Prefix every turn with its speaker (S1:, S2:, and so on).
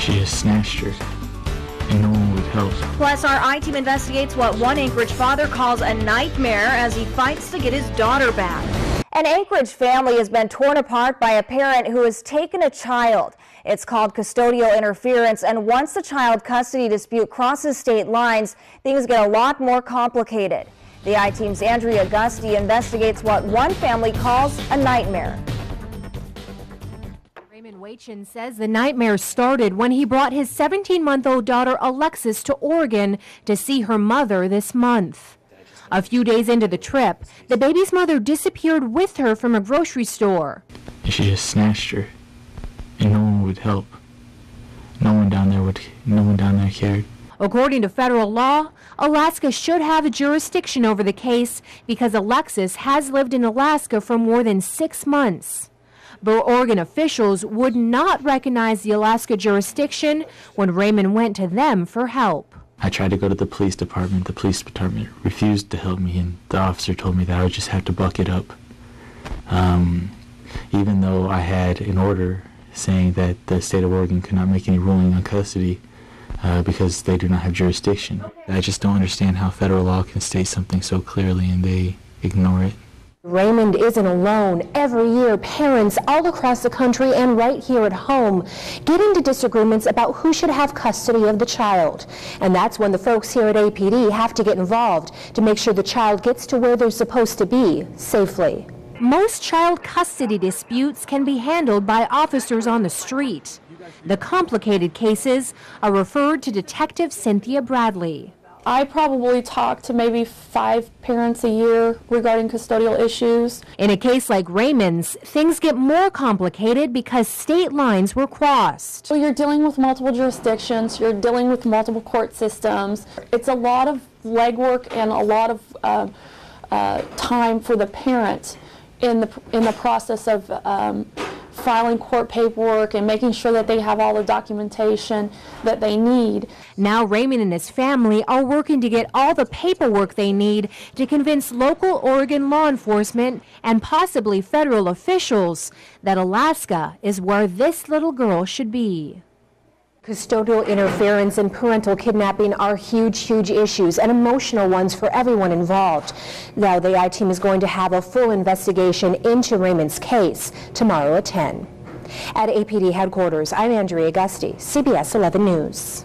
S1: She just snatched her, and no one would help.
S2: Plus, our I-Team investigates what one Anchorage father calls a nightmare as he fights to get his daughter back. An Anchorage family has been torn apart by a parent who has taken a child. It's called custodial interference, and once the child custody dispute crosses state lines, things get a lot more complicated. The I-Team's Andrea Gusti investigates what one family calls a nightmare.
S3: Wachin says the nightmare started when he brought his 17-month-old daughter Alexis to Oregon to see her mother this month. A few days into the trip, the baby's mother disappeared with her from a grocery store.
S1: She just snatched her, and no one would help. No one down there cared.
S3: According to federal law, Alaska should have jurisdiction over the case because Alexis has lived in Alaska for more than 6 months. But Oregon officials would not recognize the Alaska jurisdiction when Raymond went to them for help.
S1: I tried to go to the police department. The police department refused to help me, and the officer told me that I would just have to buck it up. Even though I had an order saying that the state of Oregon could not make any ruling on custody because they do not have jurisdiction. I just don't understand how federal law can state something so clearly and they ignore it.
S4: Raymond isn't alone. Every year, parents all across the country and right here at home get into disagreements about who should have custody of the child. And that's when the folks here at APD have to get involved to make sure the child gets to where they're supposed to be safely.
S3: Most child custody disputes can be handled by officers on the street. The complicated cases are referred to Detective Cynthia Bradley.
S5: I probably talk to maybe 5 parents a year regarding custodial issues.
S3: In a case like Raymond's, things get more complicated because state lines were crossed.
S5: So you're dealing with multiple jurisdictions, you're dealing with multiple court systems. It's a lot of legwork and a lot of time for the parent in the process of filing court paperwork and making sure that they have all the documentation that they need.
S3: Now Raymond and his family are working to get all the paperwork they need to convince local Oregon law enforcement and possibly federal officials that Alaska is where this little girl should be.
S4: Custodial interference and parental kidnapping are huge issues and emotional ones for everyone involved. Now the I-Team is going to have a full investigation into Raymond's case tomorrow at 10. At APD headquarters, I'm Andrea Gusti, CBS 11 News.